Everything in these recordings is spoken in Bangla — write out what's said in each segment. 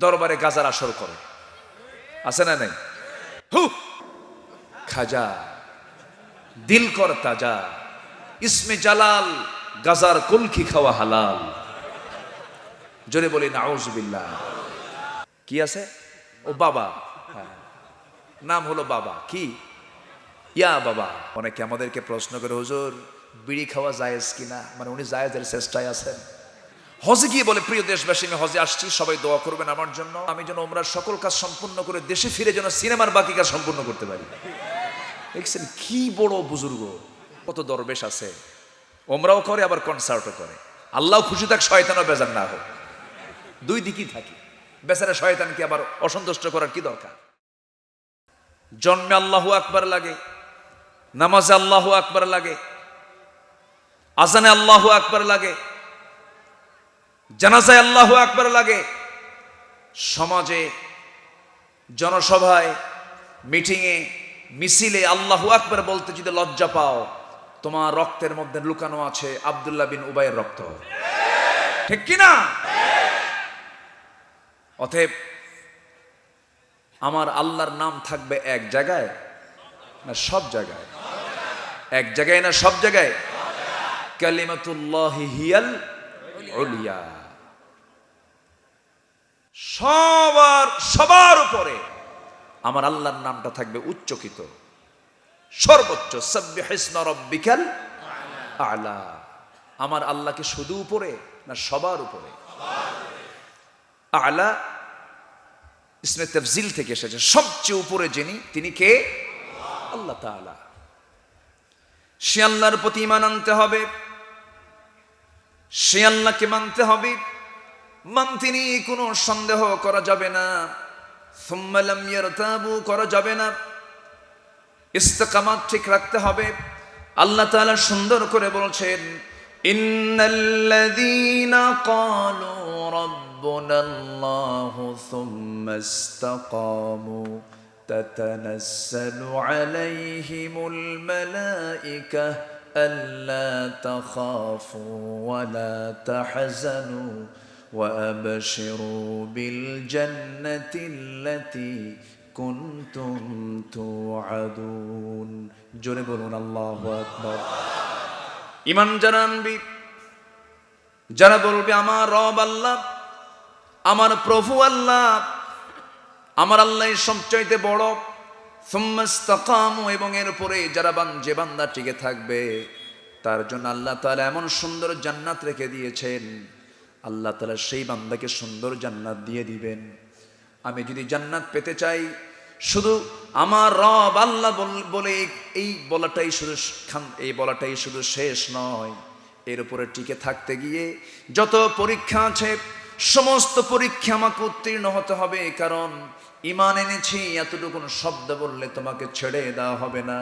দরবারে গাজার আসর করে, আছে না নাই? হু খাজা দিল কর তাজা, ইসমে জালাল গাজার কুলকি খাওয়া হালাল। জোরে বলি নাউজুবিল্লাহ। কি আছে? ও বাবা, হ্যাঁ, নাম হলো বাবা। কি? ইয়া বাবা। অনেকে আমাদেরকে প্রশ্ন করে, হুজুর বিড়ি খাওয়া জায়েজ কিনা? মানে উনি জায়েজের চেষ্টায় আছেন। হজে গিয়ে বলে, প্রিয় দেশবাসী, আমি হজে আসছি, সবাই দোয়া করবেন আমার জন্য, আমি যেন ওমরার সকল কাজ সম্পূর্ণ করে দেশে ফিরে যেন সিনেমার বাকি কাজ সম্পূর্ণ করতে পারি। দেখছেন কি বড় বুজুর্গ, কত দরবেশ আছে, ওমরাও করে আবার কনসার্টও করে। আল্লাহ খুশি থাক, শয়তানও বেজার না হোক, দুই দিকই থাকি। বেচারা শয়তানকে আবার অসন্তুষ্ট করার কি দরকার? জন্মে আল্লাহু আকবার লাগে, নামাজে আল্লাহু আকবার লাগে, আজানে আল্লাহু আকবার লাগে, জানাজায় আল্লাহু আকবার লাগে, সমাজে জনসভায় মিটিংয়ে মিছিলে আল্লাহু আকবার বলতে যদি লজ্জা পাও, তোমার রক্তের মধ্যে লুকানো আছে আব্দুল্লাহ বিন উবাইয়ের রক্ত, ঠিক কিনা? অতএব আমার আল্লাহর নাম থাকবে এক জায়গায় না সব জায়গায়? এক জায়গায় না সব জায়গায়? কালিমাতুল্লাহি হিয়াল উলিয়া। সবার উপরে আমার আল্লাহর নামটা থাকবে উচ্চকিত, সর্বোচ্চ। সাব্বিহিসমা রাব্বিকাল আ'লা। আমার আল্লাহকে শুধু উপরে না সবার উপরে? আ'লা ইসমে তাফজিল থেকে এসেছে, সবচেয়ে উপরে যিনি, তিনি কে? আল্লাহ তাআলা। সে আল্লাহর প্রতি ঈমান আনতে হবে, সে আল্লাহকে মানতে হবে, মানতে নিয়ে কোনো সন্দেহ করা যাবে না, সুম্মা লাম ইয়ারতাবু করা যাবে না, ইস্তিকামাত ঠিক রাখতে হবে। আল্লাহ তাআলা সুন্দর করে বলছেন, ইন্নাল্লাযীনা ক্বালু রাব্বুনাল্লাহু সুম্মা ইসতাকামু তাতানাজ্জালু আলাইহিমুল মালায়েকা আল্লা তাখাফু ওয়া লা তাহজানু ওয়া আবশিরু বিল জান্নাতিল্লাতী কুনতুম তুআদুন। জোরে বলুন আল্লাহু আকবার। ঈমান যারা আনবি, যারা বলবে আমার রব আল্লাহ, আমার প্রভু আল্লাহ, আমার আল্লাহ সবচাইতে বড়, সুম্মা ইসতাকামু, এবং এর উপরে যারা যে বান্দা টিকে থাকবে তার জন্য আল্লাহ তাআলা এমন সুন্দর জান্নাত রেখে দিয়েছেন, আল্লাহ তাআলা সেই বান্দাকে সুন্দর জান্নাত দিয়ে দিবেন। আমি যদি জান্নাত পেতে চাই, শুধু আমার রব আল্লাহ বলে এই বলাটাই শুধু শেষ নয়, এর উপরে টিকে থাকতে গিয়ে যত পরীক্ষা আছে সমস্ত পরীক্ষা আমাকে উত্তীর্ণ হতে হবে। কারণ ঈমান এনেছি এতটুকু শব্দ বললে তোমাকে ছেড়ে দেওয়া হবে না।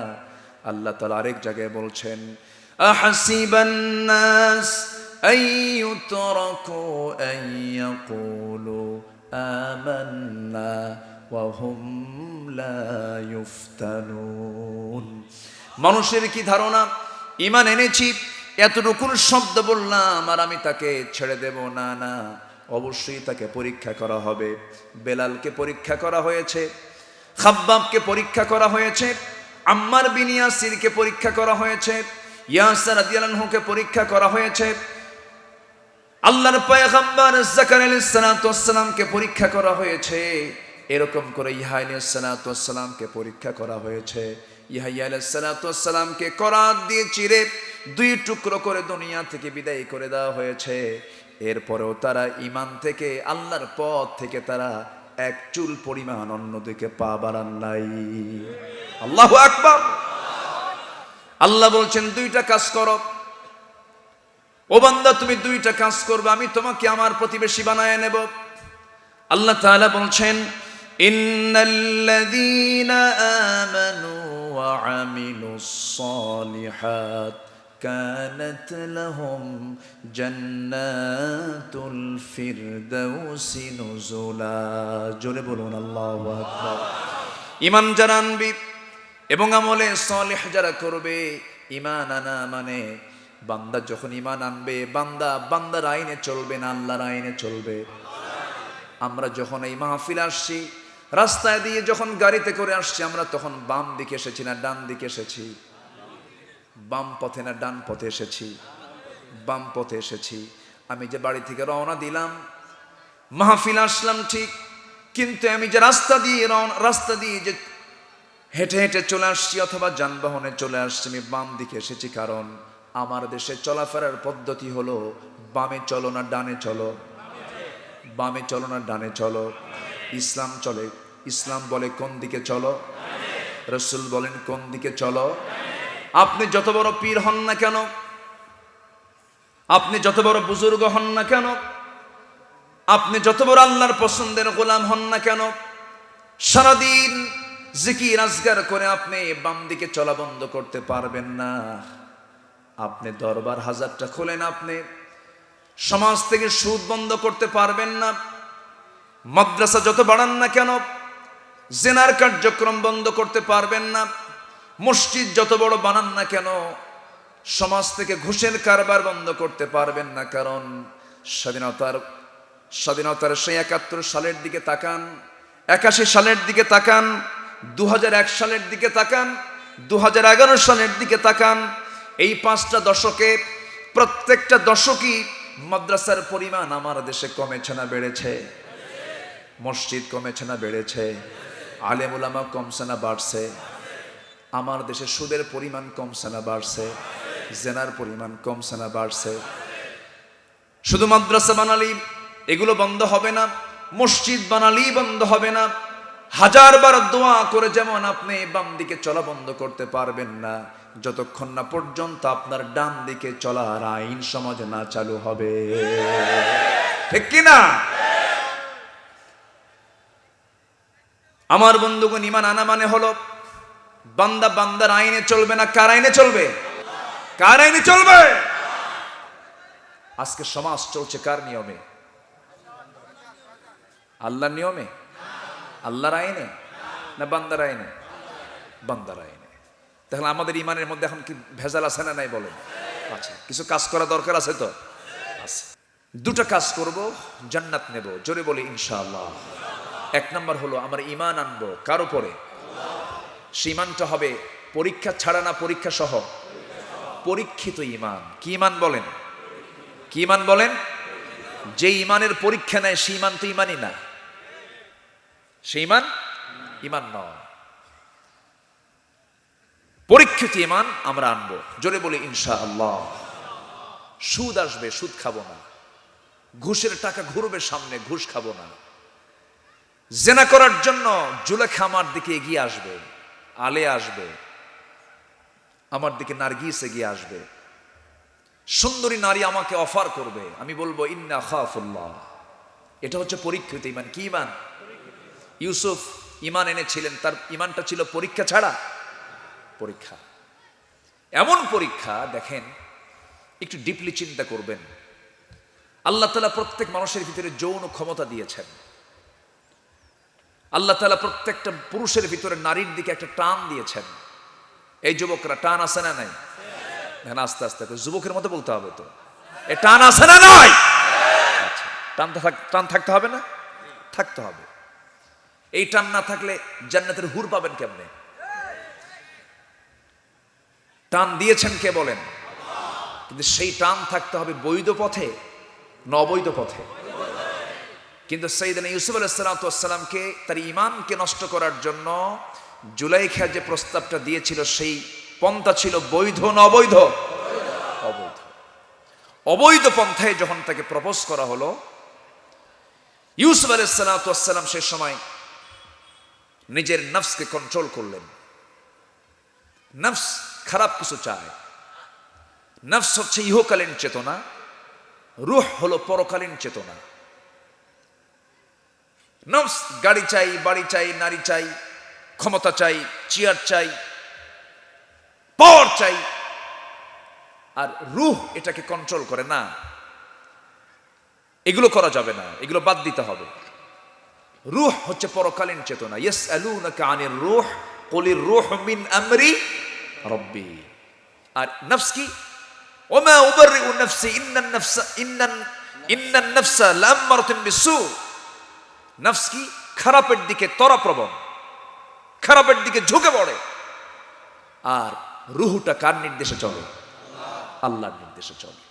আল্লাহ তাআলা আরেক জায়গায় বলছেন, আহাসিবান নাস আইয়ুতরাকু আইয়াকুলু আমান্না ওয়া হুম লা ইফতানুন। মানুষের কি ধারণা, ঈমান এনেছি এতটুকু শব্দ বললাম আর আমি তাকে ছেড়ে দেব? না না, অবশ্যই তাকে পরীক্ষা করা হবে। বেলালকে পরীক্ষা করা হয়েছে, খাব্বাবকে পরীক্ষা করা হয়েছে, আম্মার বিন ইয়াসিরকে পরীক্ষা করা হয়েছে, ইয়াসির রাদিয়াল্লাহু আনহুকে পরীক্ষা করা হয়েছে, আল্লাহর পয়গম্বর যাকারিয়া আলাইহিস সালাতু ওয়াস সালামকে পরীক্ষা করা হয়েছে, এরকম করে ইয়াহইয়া আলাইহিস সালাতু ওয়াস সালামকে পরীক্ষা করা হয়েছে। ইয়াহইয়া আলাইহিস সালাতু ওয়াস সালামকে করাত দিয়ে চিরে দুই টুকরো করে দুনিয়া থেকে বিদায় করে দেওয়া হয়েছে। এরপরেও তারা ঈমান থেকে, আল্লাহর পথ থেকে তারা এক চুল পরিমাণ অন্যদিকে পা বাড়ান নাই। আল্লাহু আকবার। আল্লাহ বলছেন দুইটা কাজ করো, ও বান্দা তুমি দুইটা কাজ করবে, আমি তোমাকে আমার প্রতিবেশী বানায় নেব। আল্লাহ তাআলা বলছেন, ইন্নাল্লাযীনা আমানু ওয়া আমিলুস সালিহাত কানাত লাহুম জান্নাতুল ফিরদাউসি নুজুলা। জোরে বলুন আল্লাহু আকবার। ঈমান যারা আনবি এবং আমলে সালিহ যারা করবে, ঈমান আনা মানে বান্দা যখন ঈমান আনবে, বান্দার আইনে চলবে না আল্লাহর আইনে চলবে। আমরা যখন এই মাহফিল আসছি, রাস্তায় দিয়ে যখন গাড়িতে করে আসছি, আমরা তখন বাম দিকে এসেছি না ডান দিকে এসেছি? বাম পথে না ডান পথে এসেছি? বাম পথে এসেছি। আমি যে বাড়ি থেকে রওনা দিলাম, মাহফিল আসলাম ঠিক, কিন্তু আমি যে রাস্তা দিয়ে যে হেঁটে হেঁটে চলে আসছি অথবা যানবাহনে চলে আসছি, আমি বাম দিকে এসেছি। কারণ আমার দেশে চলাফেরার পদ্ধতি হলো বামে চলো না ডানে চলো, বামে চলো না ডানে চলো। ইসলাম চলে, ইসলাম বলে কোন দিকে চলো, রাসূল বলেন কোন দিকে চলো। আপনি যত বড় পীর হন না কেন, আপনি যত বড় বুজুর্গ হন না কেন, আপনি যত বড় আল্লাহর পছন্দের গোলাম হন না কেন, সারাদিন জিকির আজগার করে আপনি বাম দিকে চলা বন্ধ করতে পারবেন না। আপনি দরবার হাজারটা খোলেন, আপনি সমাজ থেকে সুদ বন্ধ করতে পারবেন না। মাদ্রাসা যত বাড়ান না কেন, জেনার কার্যক্রম বন্ধ করতে পারবেন না। মসজিদ যত বড় বানান না কেন, সমাজ থেকে ঘুষের কারবার বন্ধ করতে পারবেন না। কারণ স্বাধীনতার সেই ৭১ সালের দিকে তাকান, ৮১ সালের দিকে তাকান, ২০০১ সালের দিকে তাকান, ২০১১ সালের দিকে তাকান। এই ৫টা দশকে প্রত্যেকটা দশকই মাদ্রাসার পরিমাণ আমার দেশে কমেছে না বেড়েছে? মসজিদ কমেছে না বেড়েছে? আলেম উলামা কমছে না বাড়ছে? আমার দেশে সুদের পরিমাণ কমছে না বাড়ছে? জেনার পরিমাণ কমছে না বাড়ছে? শুধু মাদ্রাসা বানালি এগুলো বন্ধ হবে না, মসজিদ বানালি বন্ধ হবে না। হাজারবার দোয়া করে যেমন আপনি বাম দিকে চলা বন্ধ করতে পারবেন না, যতক্ষণ না পর্যন্ত আপনার ডান দিকে চলার আইন সমাজে না চালু হবে। ঠিক কিনা? আমার বন্ধুগণ, ঈমান আনা মানে হলো বান্দা বান্দার আইনে চলবে না, কার আইনে চলবে? কার আইনে চলবে? আজকে সমাজ চলছে কার নিয়মে? আল্লাহর নিয়মে? আল্লাহর আইনে না বান্দার আইনে? বান্দার আইনে। তাহলে আমাদের ঈমানের মধ্যে এখন কি ভেজাল আছে না নাই বলেন? আচ্ছা, কিছু কাজ করা দরকার আছে তো? আছে। দুটো কাজ করব, জান্নাত নেব। জোরে বলি ইনশাআল্লাহ। ১ নম্বর হলো আমার ঈমান আনবো কার উপরে? সেই ঈমানটা হবে পরীক্ষা ছাড়া না, পরীক্ষা সহ? পরীক্ষিত ঈমান। কি ঈমান বলেন? কি ঈমান বলেন? যে ঈমানের পরীক্ষা নেয় সেই ঈমান তো ঈমানই না, সেই ঈমান ঈমান নয়। পরীক্ষিত ঈমান আমরা আনবো। জোরে বলি ইনশাআল্লাহ। সুদ আসবে, সুদ খাবো না। ঘুষের টাকা ঘুরবে সামনে, ঘুষ খাবো না। জেনা করার জন্য জুলেখা আমার দিকে এগিয়ে আসবে, আলে আসবে, আমার দিকে নার্গিস এগিয়ে আসবে, সুন্দরী নারী আমাকে অফার করবে, আমি বলবো ইন্না খাফুল্লাহ। এটা হচ্ছে পরীক্ষিত ঈমান। কি ঈমান? ইউসুফ ঈমান এনেছিলেন, তার ঈমানটা ছিল পরীক্ষা ছাড়া। পরীক্ষা, এমন পরীক্ষা দেখেন, একটু ডিপলি চিন্তা করবেন। আল্লাহ তাআলা প্রত্যেক মানুষের ভিতরে যৌন ক্ষমতা দিয়েছেন। আল্লাহ তাআলা প্রত্যেকটা পুরুষের ভিতরে নারীর দিকে একটা টান দিয়েছেন। এই যুবকরা, টান আছে না নাই? দেখেন আস্তে আস্তে যুবকের মতো বলতে হবে তো, এ টান আছে না নাই? আচ্ছা, টান থাকতে হবে না? থাকতে হবে। এই টান না থাকলে জান্নাতের হুর পাবেন কেমনে? টান দিয়েছেন কে বলেন? কিন্তু সেই টান থাকতে হবে বৈধ পথে না অবৈধ পথে? কিন্তু সাইয়েদনা ইউসুফ আলাইহিস সালামকে তার ঈমানকে নষ্ট করার জন্য জুলাইখা যে প্রস্তাবটা দিয়েছিল, সেই পন্থা ছিল বৈধ না অবৈধ? অবৈধ। অবৈধ পন্থায় যখন তাকে প্রপোজ করা হলো, ইউসুফ আলাইহিস সালাম সে সময় নিজের নফসকে কন্ট্রোল করলেন। নফস খারাপ কিছু চায়। নফস হচ্ছে ইহকালীন চেতনা, রূহ হলো পরকালীন চেতনা। নফস গাড়ি চাই, বাড়ি চাই, নারী চাই, ক্ষমতা চাই, চেয়ার চাই, পাওয়ার চাই। আর রূহ এটাকে কন্ট্রোল করে না। এগুলো করা যাবে না, এগুলো বাদ দিতে হবে। রূহ হচ্ছে পরকালীন চেতনা। ইয়াসআলুনাকা আনির রূহ কুলির রূহ মিন আমরি রাব্বি। আর নফস কি? ওমা উবাররিউ নাফসি ইন্নান নাফসা লাআমারাতুন বিসু। নফস কি? খারাপের দিকে ত্বরাপ্রবণ, খারাপের দিকে ঝুঁকে পড়ে। আর রুহুটা কার নির্দেশে চলে? আল্লাহর নির্দেশে চলে।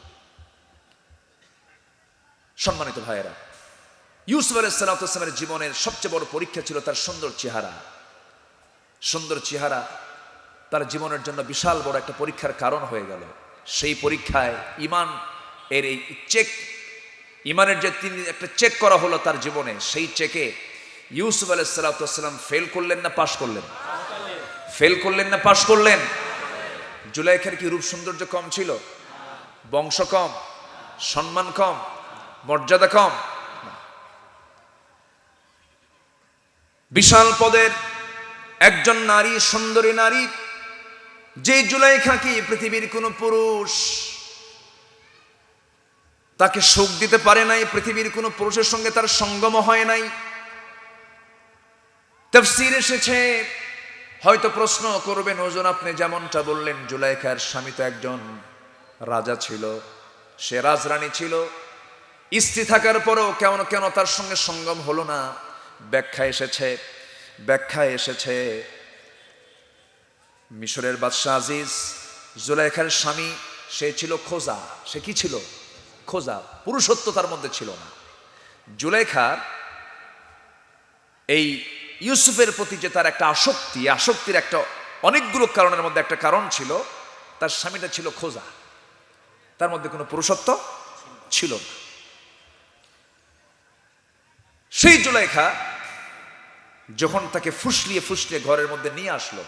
সম্মানিত ভাইয়েরা, ইউসুফ আলাইহিস সালামের জীবনের সবচেয়ে বড় পরীক্ষা ছিল তার সুন্দর চেহারা। সুন্দর চেহারা তার জীবনের জন্য বিশাল বড় একটা পরীক্ষার কারণ হয়ে গেল। সেই পরীক্ষায় ইমান এর এই চেক, ইমানের যে তিনি একটা চেক করা হলো তার জীবনে, সেই চেকে ইউসুফ আলাইহিস সালাম ফেল করলেন না পাশ করলেন? ফেল করলেন না পাশ করলেন? জুলাইখার কি রূপ সৌন্দর্য কম ছিল? বংশ কম? সম্মান কম? মর্যাদা কম? বিশাল পদের একজন নারী, সুন্দরী নারী, যে জুলাইখা কি পৃথিবীর কোন পুরুষ তাকে সুখ দিতে পারে নাই, পৃথিবীর কোন পুরুষের সঙ্গে তার সঙ্গম হয় নাই। তাফসীর এসেছে, হয়তো প্রশ্ন করবেন হুজুর আপনি যেমনটা বললেন জুলাইখার স্বামী তো একজন রাজা ছিল, সে রাজরানী ছিল, স্ত্রী থাকার পরেও কেন তার সঙ্গে সঙ্গম হলো না? ব্যাখ্যা এসেছে মিশরের বাদশাহ আজিজ জুলাইখার স্বামী সে ছিল খোজা। সে কি ছিল? খোজা। পুরুষত্ব তার মধ্যে ছিল না। জুলাইখার এই ইউসুফের প্রতি যে তার একটা আসক্তির একটা অনেকগুলো কারণের মধ্যে একটা কারণ ছিল, তার স্বামীটা ছিল খোজা, তার মধ্যে কোনো পুরুষত্ব ছিল না। সেই জুলাইখা যখন তাকে ফুসলিয়ে ঘরের মধ্যে নিয়ে আসলো,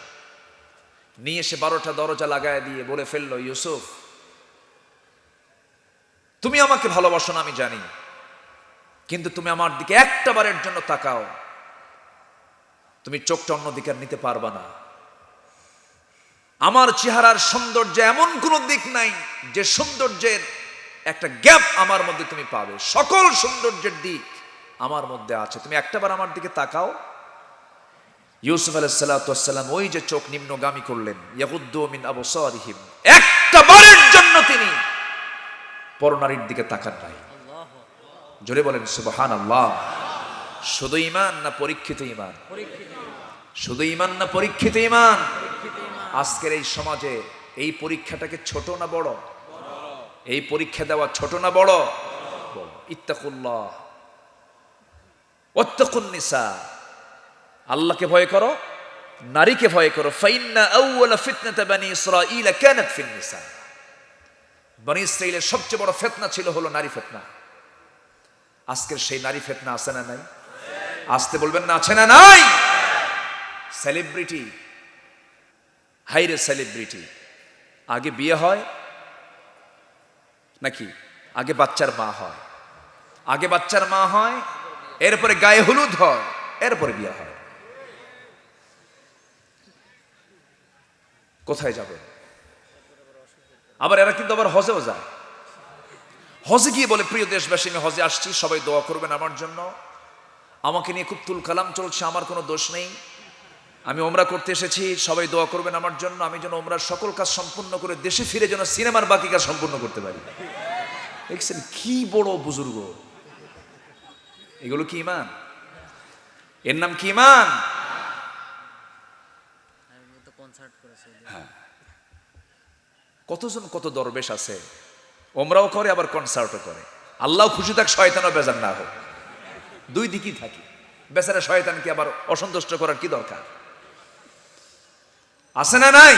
নিয়ে এসে 12টা দরজা লাগায় দিয়ে বলে ফেললো, ইউসুফ তুমি আমাকে ভালোবাসো না আমি জানি, কিন্তু তুমি আমার দিকে একটা বারের জন্য তাকাও, তুমি চোখটা অন্যদিকে নিতে পারবা না। আমার চেহারার সৌন্দর্য এমন কোনো দিক নাই যে সৌন্দর্যের একটা গ্যাপ আমার মধ্যে তুমি পাবে, সকল সৌন্দর্যের দিক আমার মধ্যে আছে, তুমি একটাবার আমার দিকে তাকাও। ইউসুফ আলাইহিস সালাম ওই যে চোখ নিম্নগামী করলেন, ইয়াগুদ্দু মিন আবসারিহিম, একটা বারের জন্য তিনি পরনারীর দিকে তাকান নাই। জোরে বলেন সুবহানাল্লাহ। শুধু ঈমান না পরীক্ষিত ঈমান? শুধু ঈমান না পরীক্ষিত ঈমান? আজকের এই সমাজে এই পরীক্ষাটাকে ছোট না বড়? এই পরীক্ষা দেওয়া ছোট না বড়? ইত্তাকুল্লাহ ওয়াত্তাকুন নিসা, আল্লাহকে ভয় করো, নারীকে ভয় করো। ফাইন্না আউওয়ালা ফিতনাতা বনি ইসরাঈল কানাত ফিন নিসা, বনি ইসরাঈলের সবচেয়ে বড় ফিতনা ছিল হলো নারী ফিতনা। আজকের সেই নারী ফিতনা আছে না নাই? আসতে বলবেন না আছে না নাই? সেলিব্রিটি, হাইরে সেলিব্রিটি, আগে বিয়ে হয় নাকি? আগে বাচ্চার মা হয়, আগে বাচ্চার মা হয়, এরপরে গায়ে হলুদ হয়, এরপরে বিয়ে হয়। কোথায় যাবে? আবার এরা কিন্তু আবার হজেও যায়। হজে গিয়ে বলে, প্রিয় দেশবাসী আমি হজে আসছি, সবাই দোয়া করবেন আমার জন্য, আমাকে নিয়ে খুব তুল কালাম চলছে, আমার কোনো দোষ নেই, আমি ওমরা করতে এসেছি, সবাই দোয়া করবেন আমার জন্য, আমি যেন ওমরার সকল কাজ সম্পূর্ণ করে দেশে ফিরে যেন সিনেমার বাকি কাজ সম্পূর্ণ করতে পারি। দেখছেন কি বড় বুজুর্গ, এগুলো কি ঈমান? এর নাম কি ঈমান? হ্যাঁ, কতজন কত দরবেশ আছে, ওমরাও করে আবার কনসার্টও করে। আল্লাহ খুশি থাক, শয়তানও বেজার না হোক, দুই দিকই থাকি। বেচারা শয়তানকে আবার অসন্তুষ্ট করার কি দরকার? আছে না নাই?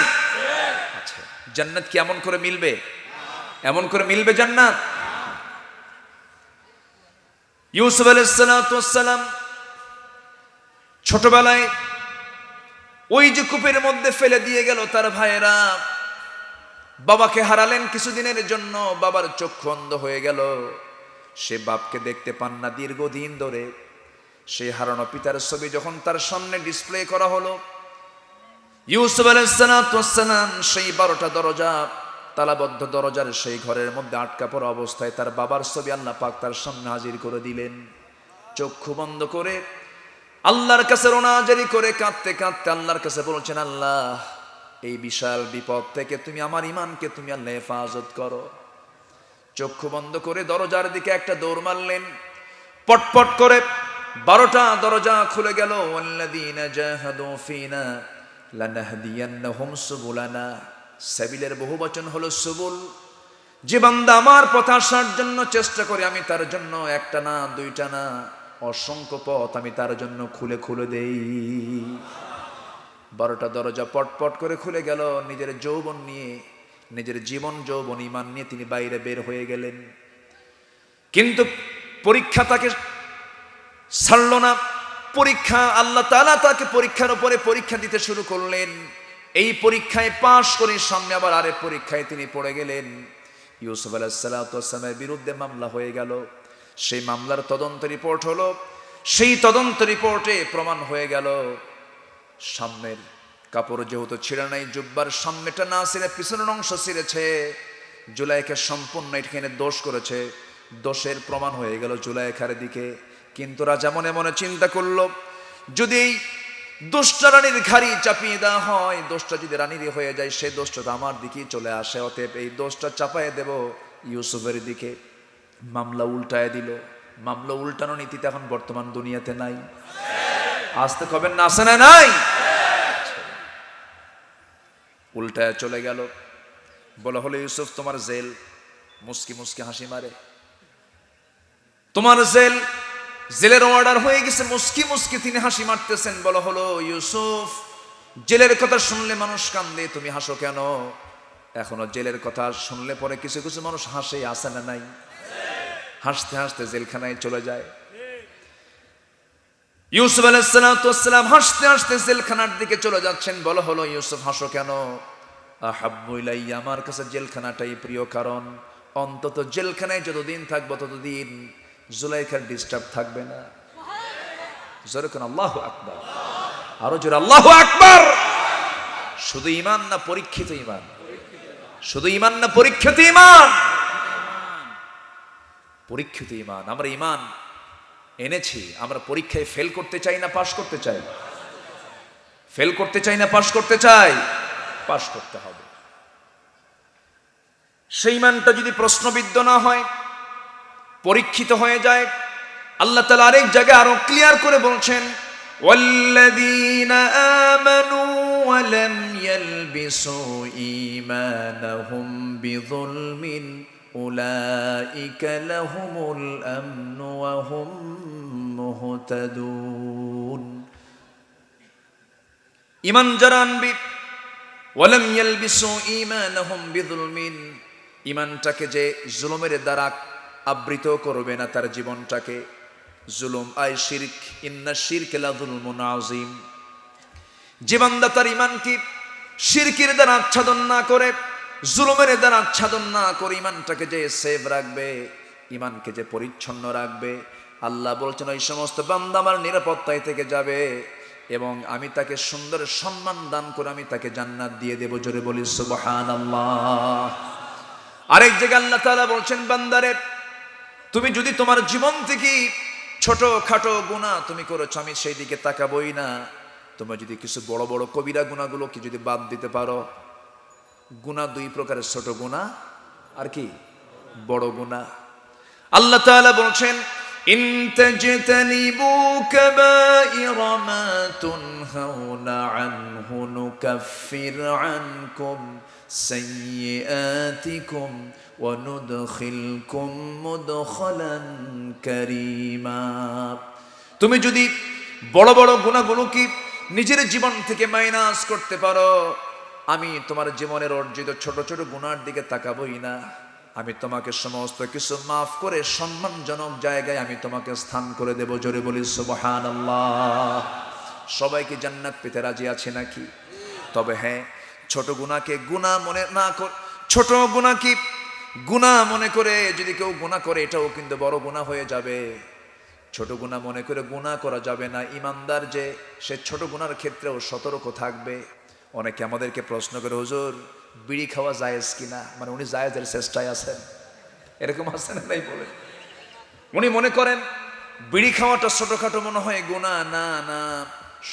আচ্ছা, জান্নাত কি এমন করে মিলবে? এমন করে মিলবে জান্নাত? ইউসুফ আলাইহিস সালাম ছোটবেলায় ওই যে কূপের মধ্যে ফেলে দিয়ে গেল তার ভাইয়েরা, বাবাকে হারালেন কিছুদিনের জন্য, বাবার চক্ষু অন্ধ হয়ে গেল, সে বাপকে দেখতে পান না দীর্ঘদিন ধরে। সেই হারানো পিতার ছবি যখন তার সামনে ডিসপ্লে করা হলো, ইউসুফ আলাইহিস সালাম সেই 12টা দরজা, তালাবদ্ধ দরজার সেই ঘরের মধ্যে আটকা পড়া অবস্থায় তার বাবার ছবি আল্লাহ পাক তার সামনে হাজির করে দিলেন। চক্ষু বন্ধ করে আল্লাহর কাছে রোনাজারি করে কাঁদতে কাঁদতে আল্লাহর কাছে বলছেন, আল্লাহ এই বিশাল বিপদ থেকে তুমি আমার ঈমানকে তুমি আল্লাহ হেফাজত করো। চক্ষু বন্ধ করে দরজার দিকে একটা দৌড় মারলেন, পটপট করে 12টা দরজা খুলে গেল। ওয়াল্লাযীনা জাহাদু ফিনা লানাহদিয়ান্নাহুম সুবুলানা। সাবিলের বহুবচন হলো সুবুল। যে বান্দা আমার পথে আসার জন্য চেষ্টা করে, আমি তার জন্য একটা না দুইটা না অসংখ্য পথ আমি তার জন্য খুলে খুলে দেই। 12টা দরজা পটপট করে খুলে গেল। নিজের যৌবন নিয়ে, নিজের জীবন যৌবন ঈমান নিয়ে তিনি বাইরে বের হয়ে গেলেন। কিন্তু পরীক্ষা তাকে ছাড়ল না। পরীক্ষা, আল্লাহ তাআলা তাকে পরীক্ষার উপরে পরীক্ষা দিতে শুরু করলেন। এই পরীক্ষায় পাশ করে সামনে আবার আরেক পরীক্ষায় তিনি পড়ে গেলেন। ইউসুফ আলাইহিস সালামের বিরুদ্ধে মামলা হয়ে গেল। সেই মামলার তদন্ত রিপোর্ট হলো। সেই তদন্ত রিপোর্টে প্রমাণ হয়ে গেল সামনের কাপড় যেহেতু ছিঁড়া নাই, জুব্বার সামনেটা না ছিঁড়ে পিছনের অংশ ছিঁড়েছে। জুলাইখা সম্পূর্ণ এখানে দোষ করেছে। দোষের প্রমাণ হয়ে গেল জুলাইখার দিকে। কিন্তু রাজা মনে মনে চিন্তা করলো, যদি এই দোষটা রানীর ঘাড়ি চাপিয়ে দেওয়া হয়, দোষটা যদি রানীর হয়ে যায়, সেই দোষটা তো আমার দিকেই চলে আসে। অতএব এই দোষটা চাপায় দেব ইউসুফের দিকে। মামলা উল্টায় দিল। মামলা উল্টানো নীতিতে এখন বর্তমান দুনিয়াতে নাই। আসতে কবেন না, আসে না নাই, উল্টায় চলে গেল। বলা হলো, ইউসুফ তোমার জেল। মুস্কি মুস্কি হাসি মারে, তোমার জেল, জেলের অর্ডার হয়ে গেছে। মুস্কি মুস্কি তিনি হাসি মারতেছেন। বলা হলো, ইউসুফ জেলের কথা শুনলে মানুষ কান্দে, তুমি হাসো কেন? এখনো জেলের কথা শুনলে পরে কিছু কিছু মানুষ হাসে, আসে না নাই? হাসতে হাসতে জেলখানায় চলে যায়। ইউসুফ আলাইহিস সালাম হাসতে হাসতে জেলখানার দিকে চলে যাচ্ছেন। বলা হলো, ইউসুফ হাসো কেন? আহাব্বু ইলাইয়া, আমার কাছে জেলখানাটাই প্রিয়। কারণ অন্তত জেলখানায় যতদিন থাকবো ততদিন জুলাইখার ডিস্টার্ব থাকবে না। জোরে কোন আল্লাহু আকবার, আরো জোরে আল্লাহু আকবার। শুধু ঈমান না পরীক্ষিত ঈমান, শুধু ঈমান না পরীক্ষিত ঈমান, পরীক্ষিত ঈমান। আমরা ঈমান এনেছি, আমরা পরীক্ষায় ফেল করতে চাই না পাশ করতে চাই? ফেল করতে চাই না পাশ করতে চাই? পাশ করতে হবে। সেই ঈমানটা যদি প্রশ্নবিদ্ধ না হয়, পরীক্ষিত হয়ে যায়, আল্লাহ তাআলা আরেক জায়গায় আরো ক্লিয়ার করে বলছেন, ওয়াল্লাযীনা আমানু ওয়া লাম ইয়ালবিসু ঈমানাহুম বিযুলমিন উলাইকা লাহুমুল আমনু ওয়া হুম মুহতাদুন। ঈমান যারা আনবে, ওয়া লাম ইয়ালবিসু ঈমানাহুম বিযুলমিন, ঈমানটাকে যে জুলুমের দ্বারা আবৃত করবে না তার জীবনটাকে। জুলুম আই শিরক, ইন্না শিরকা লাযুলমুন আযীম। যে বান্দা তার ঈমানকে শিরকের দ্বারা আচ্ছাদন না করে, জুলুমের দ্বারা আচ্ছাদন না করে ঈমানটাকে যে সেভ রাখবে, ঈমানকে যে পরিচ্ছন্ন রাখবে, আল্লাহ বলছেন ওই সমস্ত বান্দা আমার নিরাপত্তায় থেকে যাবে এবং আমি তাকে সুন্দর সম্মান দান করে আমি তাকে জান্নাত দিয়ে দেব। জোরে বলি সুবহানাল্লাহ। আরেক জায়গায় আল্লাহ তাআলা বলছেন, বান্দারে তুমি যদি তোমার জীবন থেকে ছোট খাটো গুনাহ তুমি করেছো, আমি সেই দিকে তাকাবই না। তুমি যদি কিছু বড় বড় কবিরা গুনাহগুলোকে যদি বাদ দিতে পারো, গুনাহ দুই প্রকারের, ছোট গুনাহ আর কি বড় গুনাহ। আল্লাহ তাআলা বলছেন, ইন তাজতানিবু কাবাইরা মা তুনহাউনা আনহু নুকাফির আনকুম সাইয়্যাতিকুম ওয়া নুদখিলকুম মুদখালান কারীমা। তুমি যদি বড় বড় গুনাহগুলোকে নিজের জীবন থেকে মাইনাস করতে পারো, আমি তোমার জীবনের অর্জিত ছোট ছোট গুনার দিকে তাকাবই না। আমি তোমাকে সমস্ত কিছু মাফ করে সম্মানজনক জায়গায় আমি তোমাকে স্থান করে দেব। জোরে বলি সুবহানাল্লাহ। সবাই কি জান্নাত পেতে রাজি আছে নাকি? তবে হ্যাঁ, ছোট গুনাহকে গুনাহ মনে না করে, ছোট গুনাহকে গুনাহ মনে করে যদি কেউ গুনাহ করে, এটাও কিন্তু বড় গুনাহ হয়ে যাবে। ছোট গুনাহ মনে করে গুনাহ করা যাবে না। ঈমানদার যে সে ছোট গুনার ক্ষেত্রেও সতর্ক থাকবে। অনেকে আমাদেরকে প্রশ্ন করে, হুজুর বিড়ি খাওয়া জায়েজ কিনা? মানে উনি জায়েজের চেষ্টায় আছেন, এরকম আছে না নাই বলে। উনি মনে করেন বিড়ি খাওয়াটা ছোটখাটো মনে হয় গুনাহ। না না,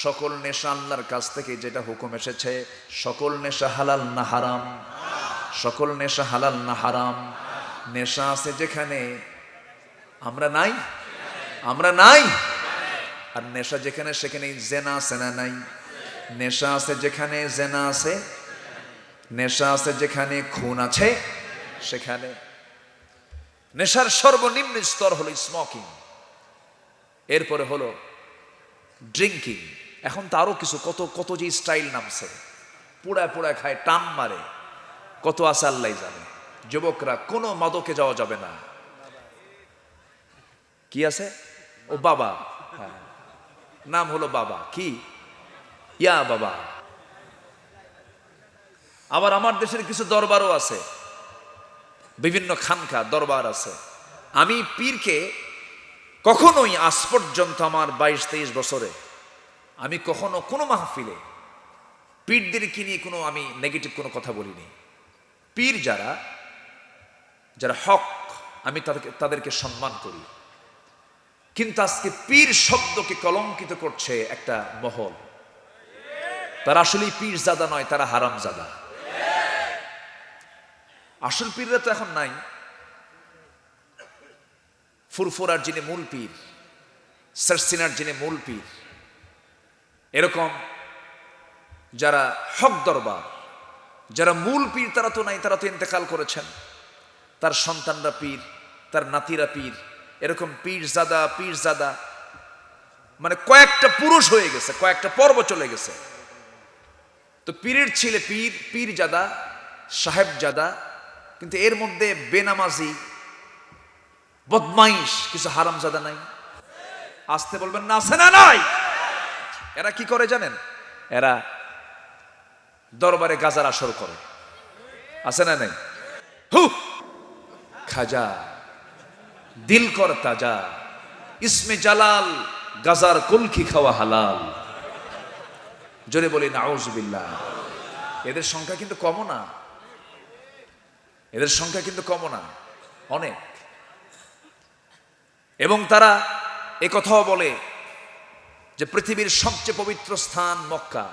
সকল নেশা আল্লাহর কাছ থেকে যেটা হুকুম এসেছে, সকল নেশা হালাল না হারাম? সকল নেশা হালাল না হারাম? নেশা আছে যেখানে আমরা নাই, আমরা নাই। আর নেশা যেখানে সেখানে জেনা আছে না নাই? নেশা আছে যেখানে জেনা আছে, নেশা আছে যেখানে খুন আছে সেখানে। নেশার সর্বনিম্ন স্তর হলো স্মোকিং, এরপরে হলো ড্রিঙ্কিং, এখন তো আরো কিছু কত কত যে স্টাইল নামছে, পুড়ায় পুড়ায় খায়, টান মারে, কত আছে আল্লাহ জানে। যুবকরা কোনো মাদকে যাওয়া যাবে না। কি আছে? ও বাবা, হ্যাঁ, নাম হলো বাবা, কি ইয়া বাবা। আবার আমার দেশের কিছু দরবারও আছে, বিভিন্ন খানকা দরবার আছে। আমি পীরকে কখনোই আজ পর্যন্ত আমার 22-23 বছরে আমি কখনো কোনো মাহফিলে পীরদেরকে নিয়ে কোনো আমি নেগেটিভ কোনো কথা বলিনি। পীর যারা যারা হক, আমি তাদেরকে সম্মান করি। কিন্তু আজকে পীর শব্দকে কলঙ্কিত করছে একটা মহল। তারা আসলেই পীরজাদা নয়, তারা হারামজাদা। আসল পীররা তো এখন নাই। ফুরফুরার যিনি মূল পীর, সারসিনার যিনি মূল পীর, এরকম যারা হক দরবার, যারা মূল পীর, তারা তো নাই, তারা তো ইন্তেকাল করেছেন। তার সন্তানরা পীর, তার নাতিরা পীর, এরকম পীরজাদা পীরজাদা, মানে কয়েকটা পুরুষ হয়ে গেছে, কয়েকটা পর্ব চলে গেছে। তো পীরের ছেলে পীর, পীরজাদা, সাহেবজাদা, কিন্তু এর মধ্যে বেনামাজি, বদমাইশ কিছু হারামজাদা নাই? আসতে বলবেন না, আছে না নাই? এরা কি করে জানেন? এরা দরবারে গাজার আসর করে, আছে না নাই? হু খাজা দিল কর তাজা, ইসমে জালাল গাজার কুলকি খাওয়া হালাল। জোরে বলি নাউজুবিল্লাহ। এদের সংখ্যা কিন্তু কম না, এদের সংখ্যা কিন্তু কম না, অনেক। এবং তারা একথাও বলে যে পৃথিবীর সবচেয়ে পবিত্র স্থান মক্কা,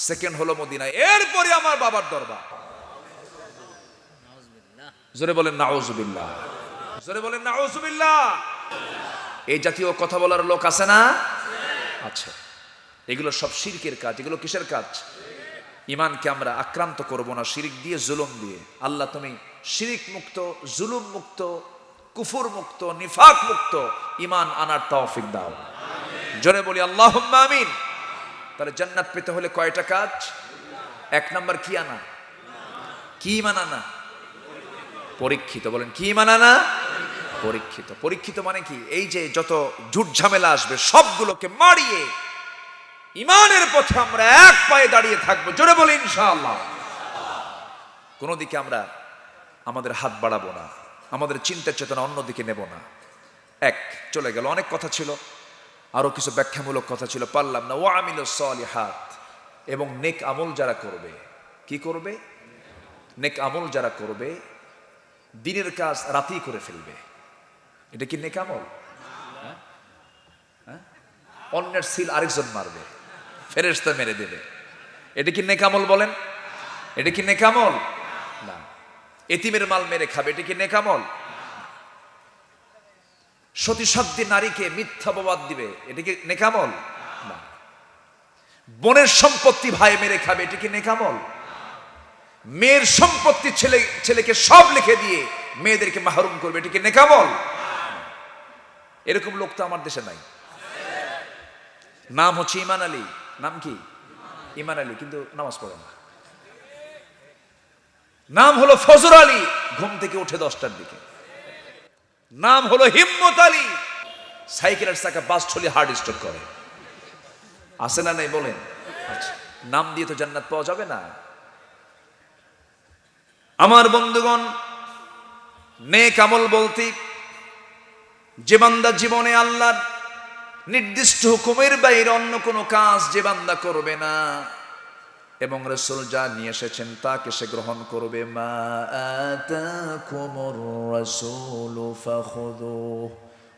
সেকেন্ড হলো মদিনা, এরপরে আমার বাবার দরবার। জোরে বলেন নাউজুবিল্লাহ, জোরে বলেন নাউজুবিল্লাহ। এই জাতীয় কথা বলার লোক আছে না? আচ্ছা, এগুলো সব শিরকের কাজ। এগুলো কিসের কাজ? ইমানকে আমরা আক্রান্ত করব না শিরিক দিয়ে, জুলুম দিয়ে। আল্লাহ তুমি শিরিক মুক্ত, জুলুম মুক্ত, কুফুর মুক্ত, নিফাক মুক্ত ইমান আনার তৌফিক দাও। জোরে বলি আল্লাহুম্মা আমিন। তাহলে জান্নাত পেতে হলে কয়টা কাজ? এক নাম্বার কি আনা? কি ইমান আনা? পরীক্ষিত। বলেন কি ইমান আনা? পরীক্ষিত। পরীক্ষিত মানে কি? এই যে যত ঝুট ঝামেলা আসবে সবগুলোকে মারিয়ে ইমানের পথে আমরা এক পায়ে দাঁড়িয়ে থাকবো। জোরে বলি ইনশাআল্লাহ। কোনো দিকে আমরা আমাদের হাত বাড়াবো না, আমাদের চিন্তা চেতনা অন্যদিকে নেব না। এক চলে গেল, অনেক কথা ছিল, আরো কিছু ব্যাখ্যামূলক কথা ছিল, পারলাম না। ওয়া আমিলুস সালিহাত, এবং নেক আমল যারা করবে। কি করবে? নেক আমল যারা করবে, দিনের কাজ রাতেই করে ফেলবে, এটা কি নেক আমল? অন্যের সিল আরেকজন মারবে, ফেরেশতা মেরে দেবে, এটা কি নেক আমল? বলেন, এটা কি নেক আমল? না। এতিমের মাল মেরে খাবে, এটা কি নেক আমল? সতী সাধ্যী নারীকে মিথ্যা অপবাদ দিবে, এটা কি নেক আমল? না। বোনের সম্পত্তি ভাই মেরে খাবে, এটা কি নেক আমল? মেয়ের সম্পত্তি ছেলেকে সব লিখে দিয়ে মেয়েদেরকে মাহরুম করবে, এটা কি নেক আমল? এরকম লোক তো আমার দেশে নাই। নাম হচ্ছে ইমান আলী। নাম কি? ইমান আলী, কিন্তু নামাজ পড়ে না। নাম হলো ফজর আলী, ঘুম থেকে উঠে 10টার দিকে। নাম হলো হিম্মত আলী, সাইকেলের চাকা বাস ছলি হার্ট স্ট্রোক করে। আছে না নাই বলেন? আচ্ছা, নাম দিয়ে তো জান্নাত পাওয়া যাবে না। আমার বন্ধুগণ, নেক আমল বলতে যে বান্দা জীবনে আল্লাহর নির্দিষ্ট হুকুমের বাইরে অন্য কোনো কাজ যে বান্দা করবে না, এবং রাসূল যা নিয়ে এসেছেন তাকে সে গ্রহণ করবে। মা আতাকুমুর রাসূলু ফাখুযুহু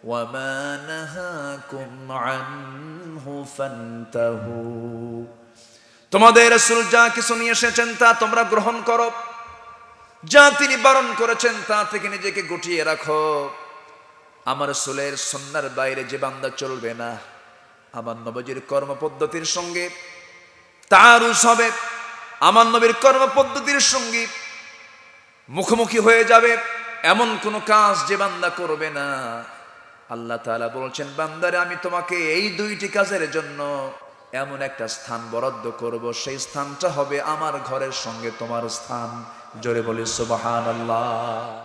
ওয়া মা নাহাকুম আনহু ফান্তাহু। তোমাদের রাসূল যা কিছু নিয়ে এসেছেন তা তোমরা গ্রহণ করো, যা তিনি বারণ করেছেন তা থেকে নিজেকে গুটিয়ে রাখো। আমার রাসূলের সুন্নাহর বাইরে যে বান্দা চলবে না, আমার নবীর কর্মপদ্ধতির সঙ্গে তারুস হবে, আমার নবীর কর্মপদ্ধতির সঙ্গে মুখোমুখি হয়ে যাবে এমন কোন কাজ যে বান্দা করবে না। আল্লাহ তাআলা বলছেন, বান্দারে আমি তোমাকে এই দুইটি কাজের জন্য এমন একটা স্থান বরাদ্দ করব, সেই স্থানটা হবে আমার ঘরের সঙ্গে তোমার স্থান। জোরে বলি সুবহানাল্লাহ।